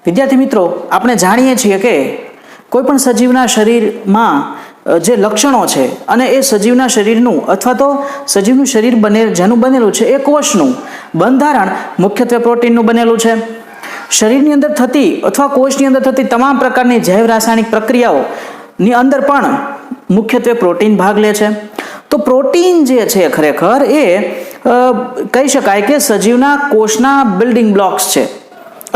વિદ્યાર્થી મિત્રો, આપણે જાણીએ છીએ કે કોઈ પણ સજીવના શરીરમાં જે લક્ષણો છે અને એ સજીવના શરીરનું અથવા તો સજીવનું શરીર જેનું બનેલું છે એ કોષનું બંધારણ મુખ્યત્વે પ્રોટીનનું બનેલું છે. શરીરની અંદર થતી અથવા કોષની અંદર થતી તમામ પ્રકારની જૈવ રાસાયણિક પ્રક્રિયાઓની અંદર પણ મુખ્યત્વે પ્રોટીન ભાગ લે છે. તો પ્રોટીન જે છે ખરેખર એ કહી શકાય કે સજીવના કોષના બિલ્ડિંગ બ્લોક્સ છે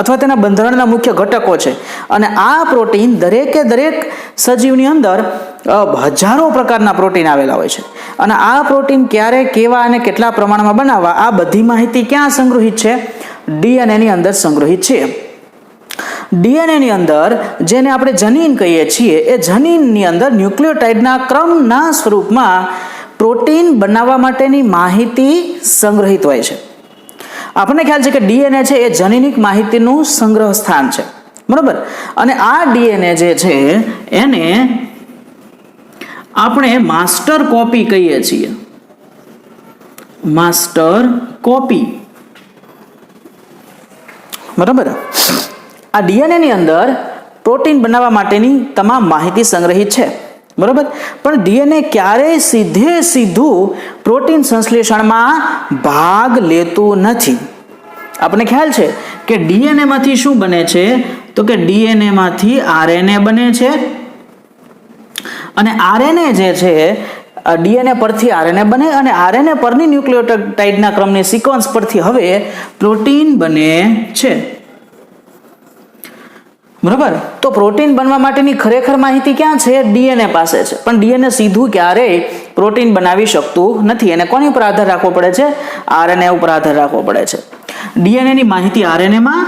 અથવા તેના બંધારણના મુખ્ય ઘટકો છે. અને આ પ્રોટીન દરેકે દરેક સજીવની અંદર હજારો પ્રકારના પ્રોટીન આવેલા હોય છે. અને આ પ્રોટીન ક્યારે, કેવા અને કેટલા પ્રમાણમાં બનાવવા, આ બધી માહિતી ક્યાં સંગ્રહિત છે? ડીએનએની અંદર સંગ્રહિત છે. ડીએનએની અંદર જેને આપણે જનીન કહીએ છીએ, એ જનીનની અંદર ન્યુક્લિયોટાઇડના ક્રમના સ્વરૂપમાં પ્રોટીન બનાવવા માટેની માહિતી સંગ્રહિત હોય છે. આપણને ખ્યાલ છે કે ડીએનએ છે એ જનીનિક માહિતીનું સંગ્રહ સ્થાન છે, બરાબર. અને આ ડીએનએ જે છે એને આપણે માસ્ટર કોપી કહીએ છીએ. માસ્ટર કોપી, બરાબર. આ ડીએનએ ની અંદર પ્રોટીન બનાવવા માટેની તમામ માહિતી સંગ્રહિત છે, બરાબર. પણ ડીએનએ ક્યારેય સીધું પ્રોટીન સંશ્લેષણમાં ભાગ લેતું નથી. આપણને ખ્યાલ છે કે ડીએનએ માંથી શું બને છે? તો કે ડીએનએ માંથી આરએનએ બને છે. અને આરએનએ જે છે, ડીએનએ પરથી આરએનએ બને અને આરએનએ પરની ન્યુક્લિયોટાઇડના ક્રમની સિક્વન્સ પરથી હવે પ્રોટીન બને છે, બરાબર. તો પ્રોટીન બનવા માટેની ખરેખર માહિતી ક્યાં છે? ડીએનએ પાસે છે. પણ ડીએનએ સીધું ક્યારેય પ્રોટીન બનાવી શકતું નથી. અને કોની ઉપર આધાર રાખવો પડે છે? આરએનએ ઉપર આધાર રાખવો પડે છે. ડીએનએની માહિતી આરએનએમાં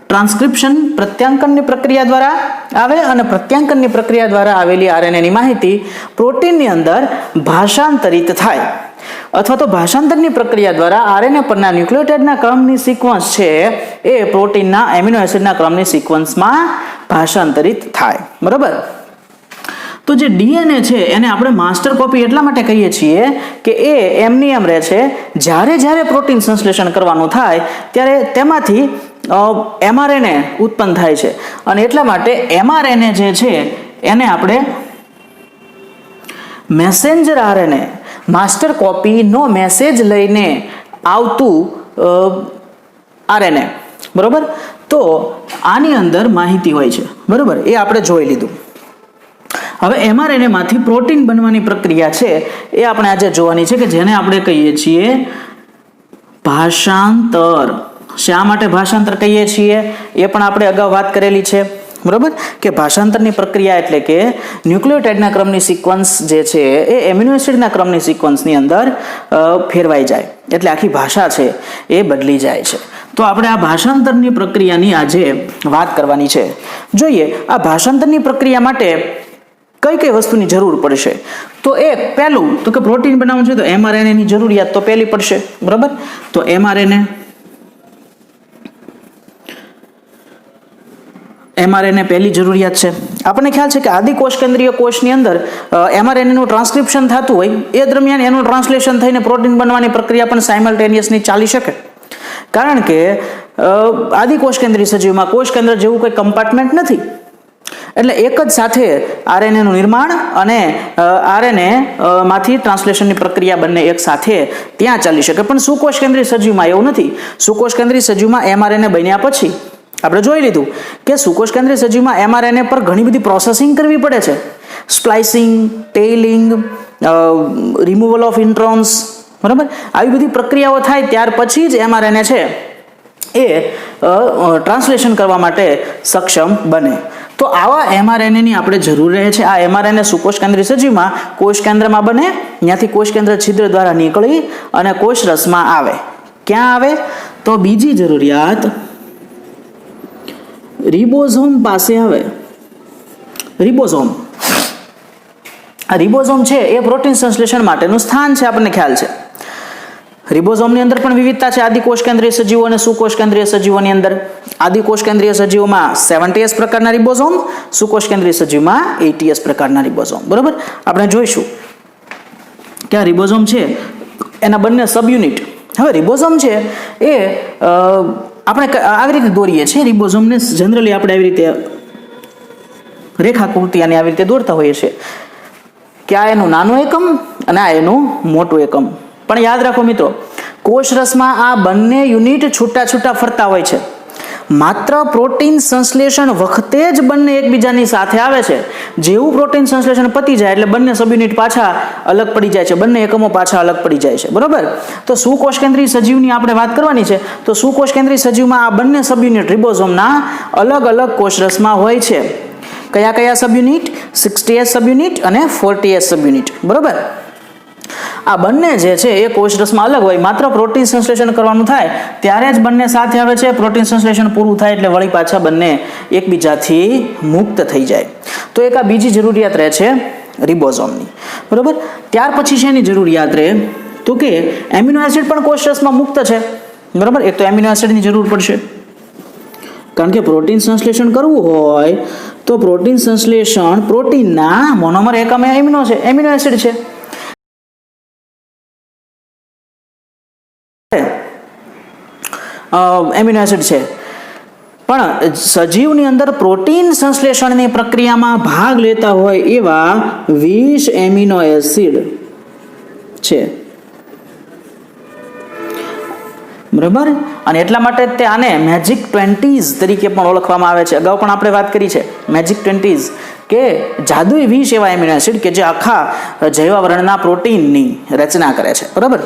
ટ્રાન્સક્રિપ્શન પ્રત્યાંકનની પ્રક્રિયા દ્વારા આવે અને પ્રત્યાંકનની પ્રક્રિયા દ્વારા આવેલી આરએનએની માહિતી પ્રોટીનની અંદર ભાષાંતરિત થાય અથવા તો ભાષાંતરની પ્રક્રિયા દ્વારા આરએનએ પરના ન્યુક્લિયોટાઇડના ક્રમની સિક્વન્સ છે એ પ્રોટીનના એમિનો એસિડના ક્રમની સિક્વન્સમાં ભાષાંતરિત થાય, બરાબર. તો જે ડીએનએ છે એને આપણે માસ્ટર કોપી એટલા માટે કહીએ છીએ કે એ એમની એમ રહે છે. જ્યારે પ્રોટીન સંશ્લેષણ કરવાનું થાય ત્યારે તેમાંથી એમઆરએનએ ઉત્પન્ન થાય છે. અને એટલા માટે એમઆરએનએ જે છે એને આપણે મેસેન્જર આરએનએ, માસ્ટર કોપીનો મેસેજ લઈને આવતું આરએનએ, બરાબર. તો આની અંદર માહિતી હોય છે, બરાબર. એ આપણે જોઈ લીધું. હવે એમઆરએનએ માંથી પ્રોટીન બનવાની પ્રક્રિયા છે એ આપણે આજે જોવાની છે, કે જેને આપણે કહીએ છીએ ભાષાંતર. શા માટે ભાષાંતર કહીએ છીએ એ પણ આપણે અગાઉ વાત કરેલી છે, બરાબર. કે ભાષાંતરની પ્રક્રિયા એટલે કે ન્યુક્લિયોટાઇડના ક્રમની સિક્વન્સ જે છે એ એમિનો એસિડના ક્રમની સિક્વન્સની અંદર ફેરવાઈ જાય એટલે આખી ભાષા છે એ બદલી જાય છે. તો આપણે આ ભાષાંતરની પ્રક્રિયાની આજે વાત કરવાની છે. જોઈએ આ ભાષાંતરની પ્રક્રિયા માટે કઈ કઈ વસ્તુની જરૂર પડશે. તો એક પહેલું તો કે પ્રોટીન બનાવવું છે તો એમઆરએનએ ની જરૂરિયાત તો પહેલી પડશે, બરાબર. તો એમઆરએનએ પહેલી જરૂરિયાત છે. આપણને ખ્યાલ છે કે આદિ કોષકેન્દ્રીય કોષની અંદર એમઆરએનએ નું ટ્રાન્સક્રિપ્શન થતું હોય એ દરમિયાન એનું ટ્રાન્સલેશન થઈને પ્રોટીન બનવાની પ્રક્રિયા પણ સાયમલ્ટેનિયસલી ચાલી શકે. કારણ કે આદિ કોષકેન્દ્રીય સજીવમાં કોષકેન્દ્ર જેવું કોઈ કમ્પાર્ટમેન્ટ નથી. એટલે એક જ સાથે આરએનએ નું નિર્માણ અને આરએનએ માંથી ટ્રાન્સલેશનની પ્રક્રિયા બંને એક સાથે ત્યાં ચાલી શકે. પણ સુકોષકેન્દ્રીય સજીવમાં એવું નથી. સુકોષકેન્દ્રીય સજીવમાં એમઆરએનએ બન્યા પછી આપણે જોઈ લીધું કે સુકોષકેન્દ્રીય સજીવમાં એમઆરએનએ પર ઘણી બધી પ્રોસેસિંગ કરવી પડે છે. સ્પ્લાઇસિંગ, ટેઇલિંગ, રિમૂવલ ઓફ ઇન્ટ્રોન્સ, બરાબર. આવી બધી પ્રક્રિયાઓ થાય ત્યાર પછી જ એમઆરએનએ છે એ ટ્રાન્સલેશન કરવા માટે સક્ષમ બને. તો આવા એમઆરએનએની આપણે જરૂર રહે છે. આ એમઆરએનએ સુકોષકેન્દ્રીય સજીવમાં કોષ કેન્દ્રમાં બને, ત્યાંથી કોષ કેન્દ્ર છિદ્ર દ્વારા નીકળી અને કોષ રસમાં આવે. ક્યાં આવે? તો બીજી જરૂરિયાત રિબોઝોમ પાસે આવે. રિબોઝોમ, આ રિબોઝોમ છે એ પ્રોટીન સંશ્લેષણ માટેનું સ્થાન છે, આપણને ખ્યાલ છે. રિબોઝોમની અંદર પણ વિવિધતા છે આદિ કોષકેન્દ્રીય સજીવો અને સુકોષકેન્દ્રીય સજીવોની અંદર. આદિ કોષકેન્દ્રીય સજીવોમાં 70S પ્રકારના રિબોઝોમ, સુકોષકેન્દ્રીય સજીવમાં 80S પ્રકારના રિબોઝોમ, બરાબર. આપણે જોઈશું કે આ રિબોઝોમ છે એના બંને સબ યુનિટ. હવે રિબોઝોમ છે એ આપણે આવી રીતે દોરીએ છીએ રિબોઝોમને, જનરલી આપણે આવી રીતે રેખાકૃતિ અને આવી રીતે દોરતા હોઈએ છીએ કે આ એનું નાનું એકમ અને આ એનું મોટું એકમ. પણ યાદ રાખો મિત્રો, કોષરસમાં આ બંને યુનિટ છૂટા છૂટા ફરતા હોય છે. માત્ર પ્રોટીન સંશ્લેષણ વખતે જ બંને એકબીજાની સાથે આવે છે. જેવું પ્રોટીન સંશ્લેષણ પતી જાય એટલે બંને સબ યુનિટ પાછા અલગ પડી જાય છે, બંને એકમો પાછા અલગ પડી જાય છે. બરોબર? તો સુકોષકેન્દ્રીય સજીવની આપણે વાત કરવાની છે. તો સુકોષકેન્દ્રીય સજીવમાં આ બંને સબ યુનિટ રિબોઝોમના અલગ અલગ કોષરસમાં હોય છે. કયા કયા સબ યુનિટ? 60S સબ યુનિટ અને 40S સબ યુનિટ. બરોબર? આ બંને જે છે એ કોષરસમાં અલગ હોય, માત્ર પ્રોટીન સંશ્લેષણ કરવાનું થાય ત્યારે જ બંને સાથે આવે છે. પ્રોટીન સંશ્લેષણ પૂરું થાય એટલે વળી પાછા બંને એકબીજાથી મુક્ત થઈ જાય. તો એક આ બીજી જરૂરિયાત રહે છે રિબોઝોમની. બરોબર? ત્યાર પછી છે એની જરૂરિયાત રહે તો કે એમિનો એસિડ પણ કોષરસમાં મુક્ત છે. બરોબર? એક તો એમિનો એસિડની જરૂર પડશે, કારણ કે પ્રોટીન સંશ્લેષણ કરવું હોય તો પ્રોટીન સંશ્લેષણ પ્રોટીનના મોનોમર એકમ એમિનો એસિડ છે. એમિનો એસિડ છે, પણ સજીવની અંદર પ્રોટીન સંશ્લેષણની પ્રક્રિયામાં ભાગ લેતા હોય એવા 20 એમિનો એસિડ છે. બરાબર? અને એટલા માટે તે આને મેજિક 20s તરીકે પણ ઓળખવામાં આવે છે. અગાઉ પણ આપણે વાત કરી છે મેજિક 20s, કે જાદુઈ 20 એવા એમિનો એસિડ કે જે આખા જૈવાવરણના પ્રોટીનની રચના કરે છે. બરાબર?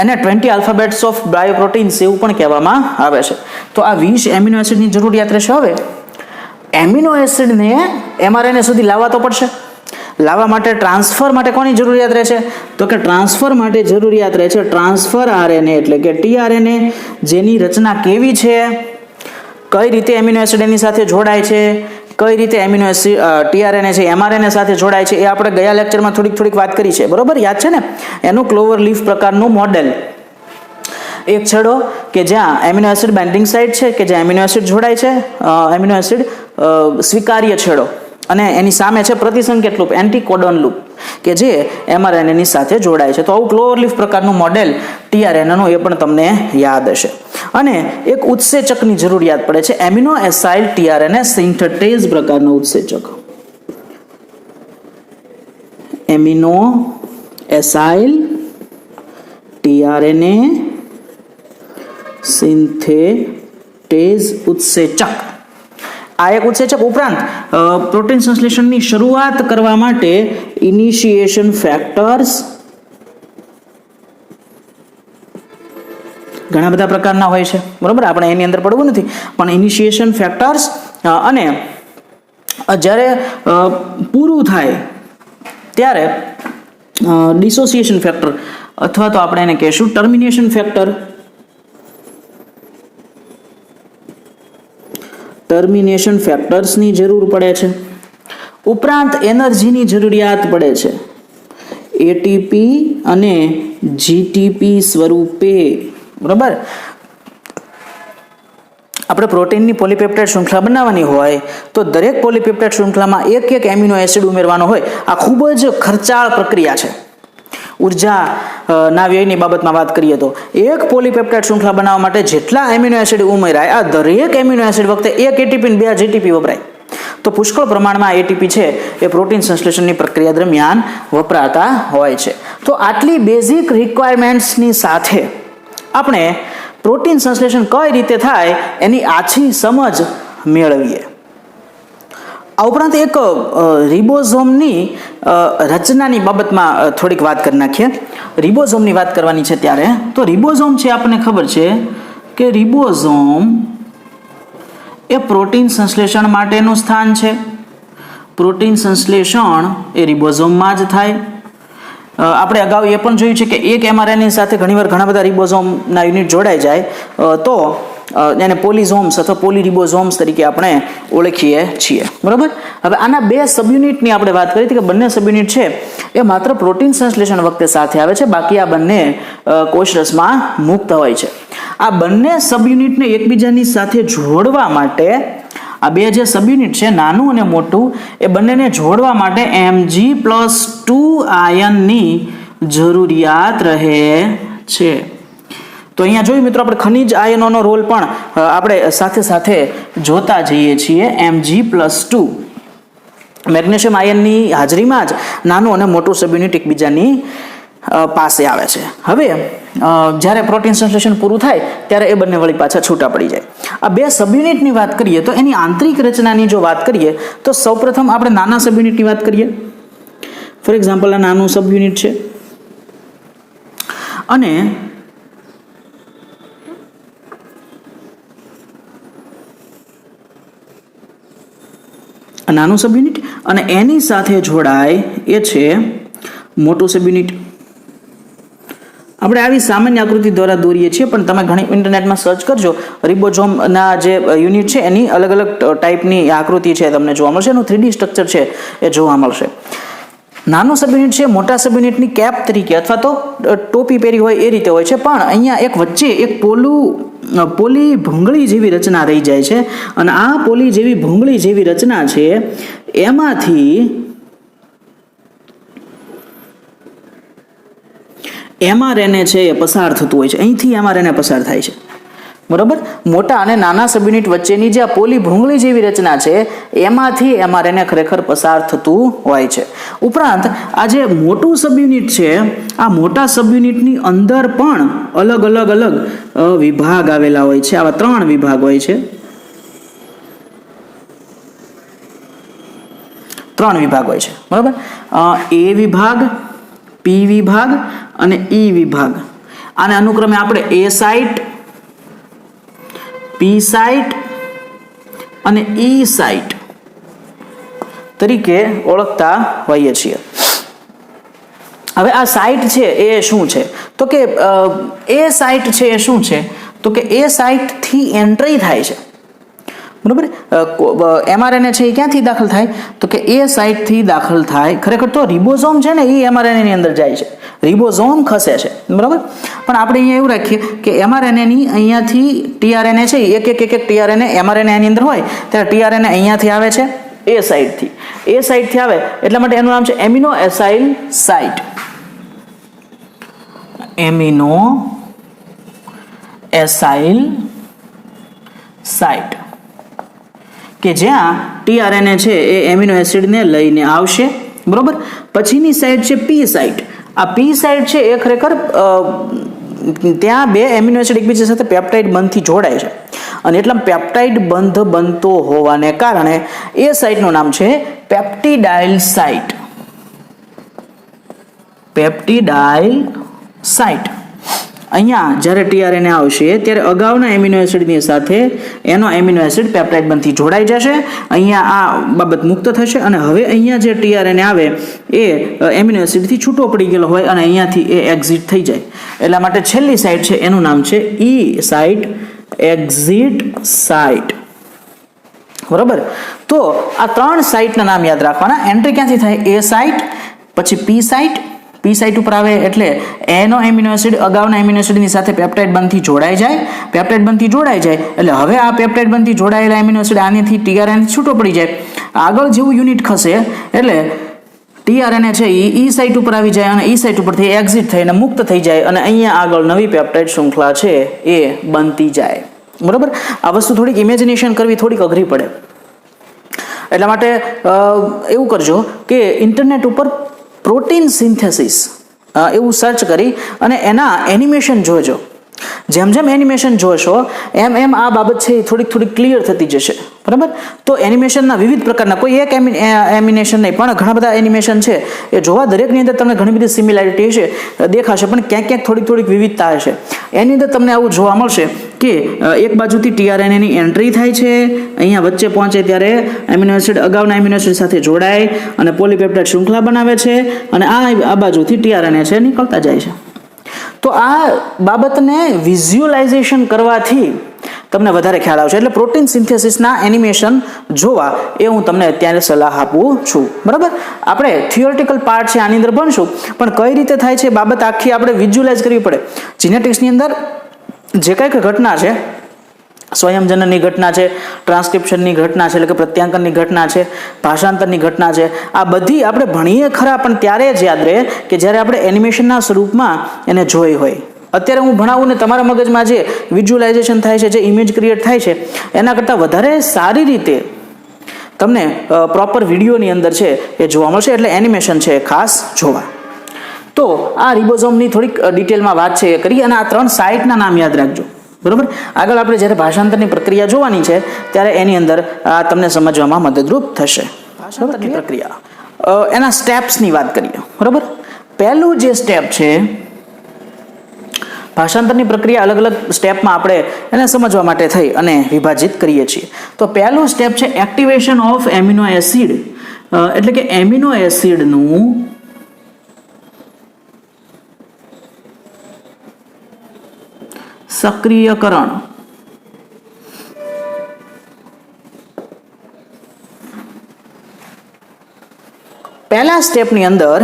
એને 20 આલ્ફાબેટ્સ ઓફ બાયોપ્રોટીન્સ એવું પણ કહેવામાં આવે છે. તો આ 20 એમિનો એસિડની જરૂરિયાત રહેશે. હવે એમિનો એસિડને mRNA સુધી લાવવા તો પડશે. લાવવા માટે ટ્રાન્સફર માટે કોની જરૂરિયાત રહે છે? તો કે ટ્રાન્સફર માટે જરૂરિયાત રહે છે ટ્રાન્સફર RNA એટલે કે tRNA, જેની રચના કેવી છે, કઈ રીતે એમિનો એસિડ એની સાથે જોડાય છે, કઈ રીતે એમિનો એસિડ tRNA છે mRNA સાથે જોડાય છે, એ આપણે ગયા લેક્ચરમાં થોડીક વાત કરી છે. બરોબર? યાદ છે ને? એનું ક્લોવર લીફ પ્રકારનું મોડેલ. એક છેડો કે જ્યાં એમિનો એસિડ બાઇન્ડિંગ સાઇટ છે, કે જ્યાં એમિનો એસિડ જોડાય છે, એમિનો એસિડ સ્વીકાર્ય છેડો, અને એની સામે છે પ્રતિસંકેત લૂપ, એન્ટીકોડોન લૂપ, કે જે mRNA ની સાથે જોડાય છે. તો આવું ક્લોવર લીફ પ્રકારનું મોડેલ tRNA નું એ પણ તમને યાદ હશે. અને એક ઉત્સેચકની જરૂરિયાત પડે છે, એમિનો એસાઇલ tRNA સિન્થેટેઝ પ્રકારનો ઉત્સેચક. એમિનો એસાઇલ tRNA સિન્થેટેઝ ઉત્સેચક. આ એક ઉત્સેચક ઉપરાંત પ્રોટીન સંશ્લેષણની શરૂઆત કરવા માટે ઇનિશિએશન ફેક્ટર્સ ઘણા બધા પ્રકારના હોય છે. બરોબર? આપણે એની અંદર પડવું નથી, પણ ઇનિશિએશન ફેક્ટર્સ અને જ્યારે પૂરું થાય ત્યારે ડિસોસિએશન ફેક્ટર, અથવા તો આપણે એને કહેશું ટર્મિનેશન ફેક્ટર. ટર્મિનેશન ફેક્ટર્સની જરૂર પડે છે. ઉપરાંત એનર્જીની જરૂરિયાત પડે છે, એટીપી અને જીટીપી સ્વરૂપે. બરાબર? આપણે પ્રોટીનની પોલીપેપ્ટાઇડ શૃંખલા બનાવવાની હોય તો દરેક પોલીપેપ્ટાઇડ શૃંખલામાં એક એમિનો એસિડ ઉમેરવાનો હોય. આ ખૂબ જ ખર્ચાળ પ્રક્રિયા છે. ઉર્જા ના વ્યયની બાબતમાં વાત કરીએ તો એક પોલીપેપ્ટાઇડ શૃંખલા બનાવવા માટે જેટલા એમિનો એસિડ ઉમેરાય, આ દરેક એમિનો એસિડ વખતે એક એટીપી અને 2 જીટીપી વપરાય. તો પુષ્કળ પ્રમાણમાં એટીપી છે એ પ્રોટીન સંશ્લેષણની પ્રક્રિયા દરમિયાન વપરાતા હોય છે. તો આટલી બેઝિક રિક્વાયરમેન્ટ્સની સાથે આપણે પ્રોટીન સંશ્લેષણ કઈ રીતે થાય એની આછી સમજ મેળવીએ. આ ઉપરાંત એક રિબોઝોમની રચનાની બાબતમાં થોડીક વાત કરી નાખીએ. રિબોઝોમની વાત કરવાની છે ત્યારે તો રિબોઝોમ છે આપણને ખબર છે કે રિબોઝોમ એ પ્રોટીન સંશ્લેષણ માટેનું સ્થાન છે. પ્રોટીન સંશ્લેષણ એ રિબોઝોમમાં જ થાય. આપણે અગાઉ એ પણ જોયું છે કે એક mRNA સાથે ઘણીવાર ઘણા બધા રિબોઝોમના યુનિટ જોડાઈ જાય તો એને પોલિઝોમ્સ અથવા પોલીરિબોઝોમ્સ તરીકે આપણે ઓળખીએ છીએ. બરાબર? હવે આના 2 સબયુનિટની આપણે વાત કરી હતી કે બંને સબયુનિટ છે એ માત્ર પ્રોટીન સંશ્લેષણ વખતે સાથે આવે છે, બાકી આ બંને કોષરસમાં મુક્ત હોય છે. આ બંને સબયુનિટને એકબીજાની સાથે જોડવા માટે આ 2 જે સબયુનિટ છે નાનું અને મોટું એ બંનેને જોડવા માટે Mg+2 આયનની જરૂરિયાત રહે છે. તો અહીંયા જોયું મિત્રો, આપણે ખનિજ આયનોનો રોલ પણ આપણે સાથે સાથે જોતા જઈએ છીએ. Mg+2 મેગ્નેશિયમ આયનની હાજરીમાં જ નાનું અને મોટું સબયુનિટ એકબીજાની પાસે આવે છે. હવે જ્યારે પ્રોટીન સંશ્લેષણ પૂરું થાય ત્યારે એ બંને વળી પાછા છૂટા પડી જાય. આ બે સબયુનિટની વાત કરીએ તો એની આંતરિક રચનાની જો વાત કરીએ તો સૌપ્રથમ આપણે નાના સબયુનિટની વાત કરીએ. ફોર એક્ઝામ્પલ, આ નાનું સબયુનિટ છે અને નાનું સબયુનિટ અને એની સાથે જોડાય એ છે મોટું સબયુનિટ. આપણે આવી સામાન્ય આકૃતિ દ્વારા દોરીએ છીએ, પણ તમે ઘણી ઇન્ટરનેટમાં સર્ચ કરજો, રિબોઝોમના જે યુનિટ છે એની અલગ અલગ ટાઈપની આકૃતિ છે તમને જોવા મળશે, એનું 3D સ્ટ્રક્ચર છે એ જોવા મળશે. નાનું સબયુનિટ છે મોટા સબયુનિટની કેપ તરીકે અથવા તો ટોપી પહેરી હોય એ રીતે હોય છે, પણ અહીંયા એક વચ્ચે એક પોલી ભૂંગળી જેવી રચના રહી જાય છે અને આ પોલી જેવી ભૂંગળી જેવી રચના છે એમાંથી mRNA છે એ પસાર થતું હોય છે. અહીંથી mRNA પસાર થાય છે, બરાબર. મોટા અને નાના સબયુનિટ વચ્ચેની જે આ પોલી ભૂંગળી જેવી રચના છે એમાંથી mRNA ખરેખર પસાર થતું હોય છે. ઉપરાંત આ જે મોટું સબયુનિટ છે, આ મોટા સબયુનિટની અંદર પણ અલગ અલગ વિભાગ આવેલા હોય છે. આવા 3 વિભાગ હોય છે. 3 વિભાગ હોય છે, બરાબર. A વિભાગ, P વિભાગ અને E વિભાગ. આને અનુક્રમે આપણે A સાઇટ, P સાઇટ અને E સાઇટ તરીકે ઓળખતા હોઈએ છીએ. હવે આ સાઇટ છે એ શું છે તો કે એ સાઇટ છે એ શું છે તો કે એ સાઇટથી એન્ટ્રી થાય છે, બરાબર. mRNA છે એ ક્યાંથી દાખલ થાય તો કે એ સાઇટથી દાખલ થાય. ખરેખર તો રિબોઝોમ છે ને એ mRNA ની અંદર જાય છે, રિબોઝોમ ખસે છે, બરાબર. પણ આપણે અહીંયા એવું રાખીએ કે mRNA ની અહીંયાથી tRNA છે એક tRNA mRNA ની અંદર હોય ત્યારે tRNA અહીંયાથી આવે છે એ સાઇટથી આવે, એટલા માટે એનું નામ છે amino acyl site. Amino acyl site કે જ્યાં tRNA છે એ એમિનો એસિડને લઈને આવશે, બરોબર. પછીની સાઇટ છે P સાઇટ. આ P સાઇટ છે એ ખરેખર ત્યાં બે એમિનો એસિડ એકબીજા સાથે પેપ્ટાઇડ બંધથી જોડાય છે અને એટલા પેપ્ટાઇડ બંધ બનતો હોવાને કારણે એ સાઇટનું નામ છે પેપ્ટિડાઇલ સાઇટ. પેપ્ટિડાઇલ સાઇટ. અહીંયા જ્યારે tRNA આવશે ત્યારે અગાઉના એમિનો એસિડની સાથે એનો એમિનો એસિડ પેપ્ટાઇડ બંધથી જોડાઈ જશે. અહીંયા આ બાબત મુક્ત થશે અને હવે અહીંયા જે tRNA આવે એ એમિનો એસિડથી છૂટો પડી ગયેલો હોય અને અહીંયાથી એ એક્ઝિટ થઈ જાય. એટલા માટે છેલ્લી સાઇટ છે એનું નામ છે E સાઇટ, એક્ઝિટ સાઇટ, બરોબર. તો આ 3 સાઇટના નામ યાદ રાખવાના. એન્ટ્રી ક્યાંથી થાય? એ સાઇટ, પછી P સાઇટ. P સાઇટ ઉપર આવે એટલે એનો એમિનો એસિડ અગાઉના એમિનો એસિડની સાથે પેપ્ટાઇડ બંધથી જોડાઈ જાય. પેપ્ટાઇડ બંધથી જોડાઈ જાય એટલે હવે આ પેપ્ટાઇડ બંધથી જોડાયેલા એમિનો એસિડ આનેથી tRNA છૂટો પડી જાય. આગળ જેવું યુનિટ ખસે એટલે tRNA છે એ સાઇટ ઉપર આવી જાય અને E સાઇટ ઉપરથી એક્ઝિટ થઈને મુક્ત થઈ જાય અને અહીંયા આગળ નવી પેપ્ટાઇડ શૃંખલા છે એ બનતી જાય, બરોબર. આ વસ્તુ થોડીક ઇમેજિનેશન કરવી થોડીક અઘરી પડે, એટલા માટે એવું કરજો કે ઇન્ટરનેટ ઉપર પ્રોટીન સિન્થેસિસ એવું સર્ચ કરી અને એના એનિમેશન જોજો. જેમ જેમ એનિમેશન જોશો એમ આ બાબત છે એ થોડીક ક્લિયર થતી જશે, બરાબર. તો એનિમેશનના વિવિધ પ્રકારના, કોઈ એક એનિમેશન નહીં પણ ઘણા બધા એનિમેશન છે એ જોવા દરેકની અંદર તમને ઘણી બધી સિમિલારિટી હશે, દેખાશે, પણ ક્યાંક થોડીક વિવિધતા હશે. એની અંદર તમને આવું જોવા મળશે કે એક બાજુથી tRNA ની એન્ટ્રી થાય છે, અહીંયા વચ્ચે પહોંચે ત્યારે એમિનો એસિડ અગાઉના એમિનો એસિડ સાથે જોડાય અને પોલીપેપ્ટાઇડ શૃંખલા બનાવે છે અને આ બાજુથી tRNA છે નીકળતા જાય છે. તો આ બાબતને વિઝ્યુઅલાઇઝેશન કરવાથી તમને વધારે ખ્યાલ આવશે. એટલે પ્રોટીન સિન્થેસિસના એનિમેશન જોવા એ હું તમને અત્યારે સલાહ આપું છું, બરાબર. આપણે થિયોરિટિકલ પાર્ટ છે આની અંદર ભણશું, પણ કઈ રીતે થાય છે બાબત આખી આપણે વિઝ્યુઅલાઇઝ કરવી પડે. જીનેટિક્સની અંદર જે કંઈક ઘટના છે, સ્વયંજનનની ઘટના છે, ટ્રાન્સક્રિપ્શનની ઘટના છે એટલે કે પ્રત્યાંકનની ઘટના છે, ભાષાંતરની ઘટના છે, આ બધી આપણે ભણીએ ખરા પણ ત્યારે જ યાદ રહે કે જ્યારે આપણે એનિમેશનના સ્વરૂપમાં એને જોઈ હોય, અત્યારે હું ભણાવું ને તમારા મગજમાં જે વિઝ્યુઅલાઇઝેશન થાય છે, જે ઇમેજ ક્રિએટ થાય છે, એના કરતાં વધારે સારી રીતે તમને પ્રોપર વિડીયોની અંદર છે એ જોવા મળશે. એટલે એનિમેશન છે એ ખાસ જોવા. તો આ રિબોઝોમની થોડીક ડિટેલમાં વાત છે એ કરી, અને આ 3 સાઇટના નામ યાદ રાખજો, બરોબર. આગળ આપણે જ્યારે ભાષાંતરની પ્રક્રિયા જોવાની છે ત્યારે એની અંદર આ તમને સમજવામાં મદદરૂપ થશે. ભાષાંતરની પ્રક્રિયા એના સ્ટેપ્સની વાત કરીએ, બરોબર. પહેલું જે સ્ટેપ છે, ભાષાંતરની પ્રક્રિયા અલગ અલગ સ્ટેપમાં આપણે એને સમજવા માટે થઈ અને વિભાજિત કરીએ છીએ. તો પહેલું સ્ટેપ છે એક્ટિવેશન ઓફ એમિનો એસિડ, એટલે કે એમિનો એસિડનું સક્રિયકરણ. પહેલા સ્ટેપની અંદર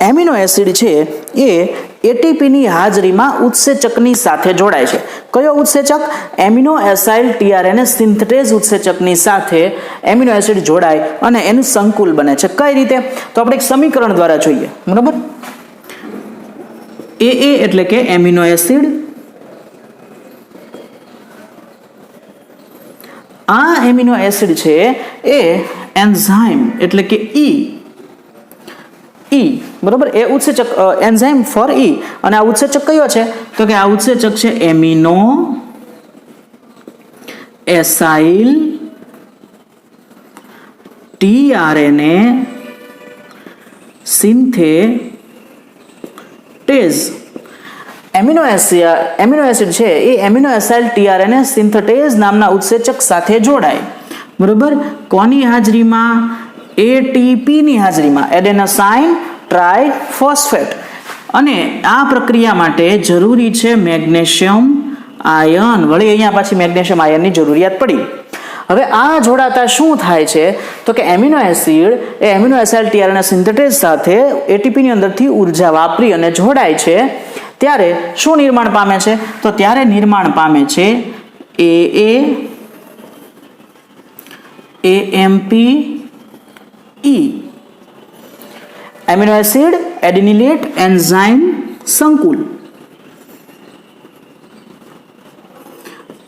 એમિનો એસિડ છે એ એટીપીની હાજરીમાં ઉત્સેચકની સાથે જોડાય છે. કયો ઉત્સેચક? એમિનો એસાઇલ ટીઆરએનએ સિન્થેટેઝ ઉત્સેચકની સાથે એમિનો એસિડ જોડાય અને એનું સંકુલ બને છે. કઈ રીતે? તો આપણે એક સમીકરણ દ્વારા જોઈએ, બરાબર. એ એટલે કે એમિનો એસિડ, આ એમિનો એસિડ છે એ એન્ઝાઇમ એટલે કે બરોબર, એ ઉત્સેચક એન્ઝાઇમ ફોર અને આ ઉત્સેચક કયો છે? તો કે આ ઉત્સેચક છે amino acyl tRNA synthetase. Amino acid છે એ એમિનો એસાઇલ ટીઆરએનએ સિન્થેટેઝ નામના ઉત્સેચક સાથે જોડાય, બરોબર. કોની હાજરીમાં? એટીપીની હાજરીમાં, એડેનોસાઇન ટ્રાઇફોસ્ફેટ. અને આ પ્રક્રિયા માટે જરૂરી છે મેગ્નેશિયમ આયન. વળી અહીંયા પાછી મેગ્નેશિયમ આયનની જરૂરિયાત પડી. હવે આ જોડાતા શું થાય છે? તો કે એમિનો એસિડ એ એમિનો એસાઇલ ટીઆરએનએ સિન્થેટેઝ સાથે એટીપીની અંદરથી ઉર્જા વાપરી અને જોડાય છે. ત્યારે શું નિર્માણ પામે છે? તો ત્યારે નિર્માણ પામે છે AMP એમિનો એસિડ એડિનિલેટ એન્ઝાઇમ સંકુલ.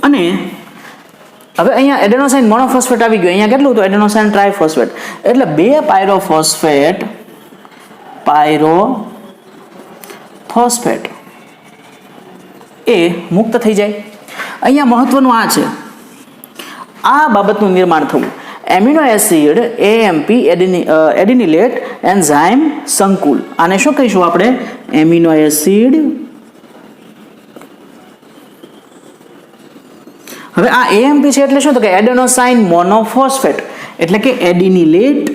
અને હવે અહીંયા એડેનોસાઇન મોનોફોસ્ફેટ આવી ગયો. અહીંયા કેટલું હતું? એડેનોસાઇન ટ્રાઇફોસ્ફેટ. એટલે 2 પાયરોફોસ્ફેટ એ મુક્ત થઈ જાય. અહીંયા મહત્વનું આ છે, આ બાબતનું નિર્માણ થવું. એમિનો એસિડ AMP એડિનિલેટ એન્ઝાઇમ સંકુલ. આને શું કહીશું આપણે? Amino acid. હવે આ AMP છે એટલે શું? તો કે એડેનોસાઇન મોનોફોસ્ફેટ, એટલે કે એડિનિલેટ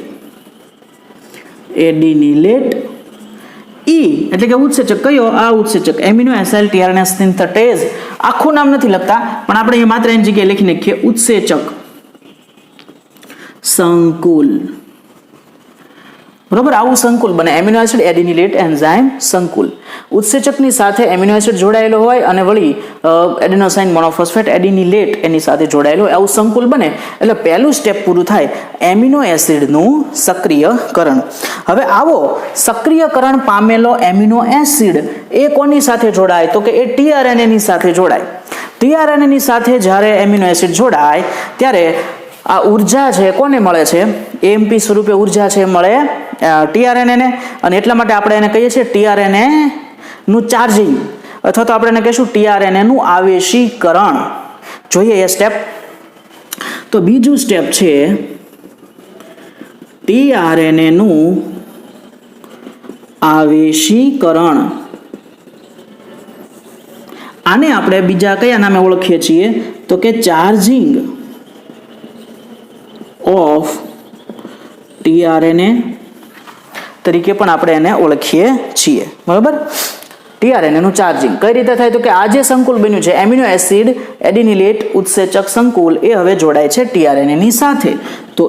એટલે કે ઉત્સેચક કયો? આ ઉત્સેચક એમિનો એસાઇલ ટીઆરએનએ સિન્થેટેઝ. આખું નામ નથી લખતા, પણ આપણે એ માત્ર એની જગ્યાએ લખી નાખીએ ઉત્સેચક સંકુલ, બરોબર. આવું સંકુલ બને, એમિનો એસિડ એડિનિલેટ એન્ઝાઇમ સંકુલ. ઉત્સેચકની સાથે એમિનો એસિડ જોડાયેલો હોય અને વળી એડેનોસાઇન મોનોફોસ્ફેટ એડિનિલેટ એની સાથે જોડાયેલો હોય, આવું સંકુલ બને. એટલે પહેલું સ્ટેપ પૂરું થાય, એમિનો એસિડનું સક્રિયકરણ. હવે આવો સક્રિયકરણ પામેલો એમિનો એસિડ એ કોની સાથે જોડાય? તો કે એ ટીઆરએનએ ની સાથે જોડાય. ટીઆરએનએ ની સાથે જ્યારે એમિનો એસિડ જોડાય ત્યારે આ ઉર્જા છે કોને મળે છે? AMP સ્વરૂપે ઉર્જા છે મળે ટીઆરએનએ ને. અને એટલા માટે આપણે એને કહીએ છીએ ટીઆરએનએ નું ચાર્જિંગ, અથવા તો આપણે એને કહીશું ટીઆરએનએ નું આવેશીકરણ. જોઈએ એ સ્ટેપ. તો બીજું સ્ટેપ છે ટીઆરએનએ નું આવેશીકરણ. આને આપણે બીજા કયા નામે ઓળખીએ છીએ? તો કે ચાર્જિંગ ઓફ ટીઆરએનએ તરીકે પણ આપણે એને ઓળખીએ છીએ, બરાબર. ટીઆરએનએ નું ચાર્જિંગ કઈ રીતે થાય? તો કે આ જે સંકુલ બન્યું છે એમિનો એસિડ એડિનિલેટ ઉત્સેચક સંકુલ, એ હવે જોડાય છે ટીઆરએનએ ની સાથે. તો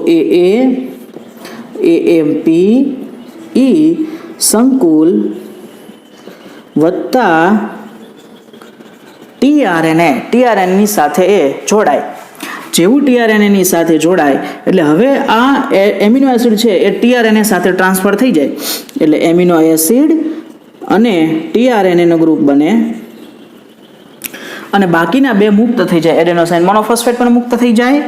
AMP સંકુલ વત્તા ટીઆરએનએ ની સાથે એ જોડાય. જેવું ટીઆરએનએ ની સાથે જોડાય એટલે હવે આ એમિનો એસિડ છે એ ટીઆરએનએ સાથે ટ્રાન્સફર થઈ જાય. એટલે એમિનો એસિડ અને ટીઆરએનએ નો ગ્રુપ બને અને બાકીના બે મુક્ત થઈ જાય, એડેનોસાઇન મોનોફોસ્ફેટ પણ મુક્ત થઈ જાય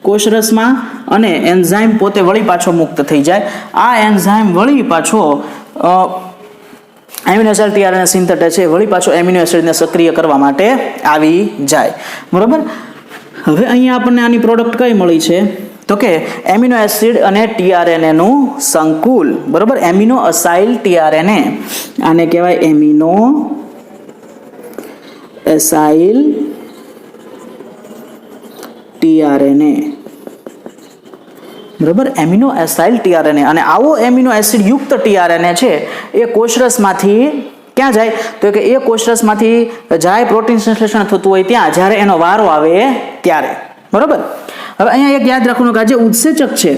કોષરસમાં, અને એન્ઝાઇમ પોતે વળી પાછો મુક્ત થઈ જાય. આ એન્ઝાઇમ વળી પાછો એમિનો એસિડ ટીઆરએનએ સિન્થેટેઝ છે વળી પાછો એમિનો એસિડને સક્રિય કરવા માટે આવી જાય. બરોબર. હવે અહીંયા આપણને આની પ્રોડક્ટ કઈ મળી છે તો કે એમિનો એસિડ અને ટીઆરએનએ નું સંકુલ. બરોબર. એમિનો અસાઇલ ટીઆરએનએ, આને કહેવાય એમિનો એસાઇલ ટીઆરએનએ. બરાબર. Amino acyl tRNA. અને આવો એમિનો એસિડ યુક્ત ટીઆરએનએ છે એ કોષરસમાંથી ક્યાં જાય તો કે એ કોષરસમાંથી જાય પ્રોટીન સંશ્લેષણ થતું હોય ત્યાં, જ્યારે એનો વારો આવે ત્યારે. બરાબર. હવે અહીંયા એક યાદ રાખવાનું કે આ જે ઉત્સેચક છે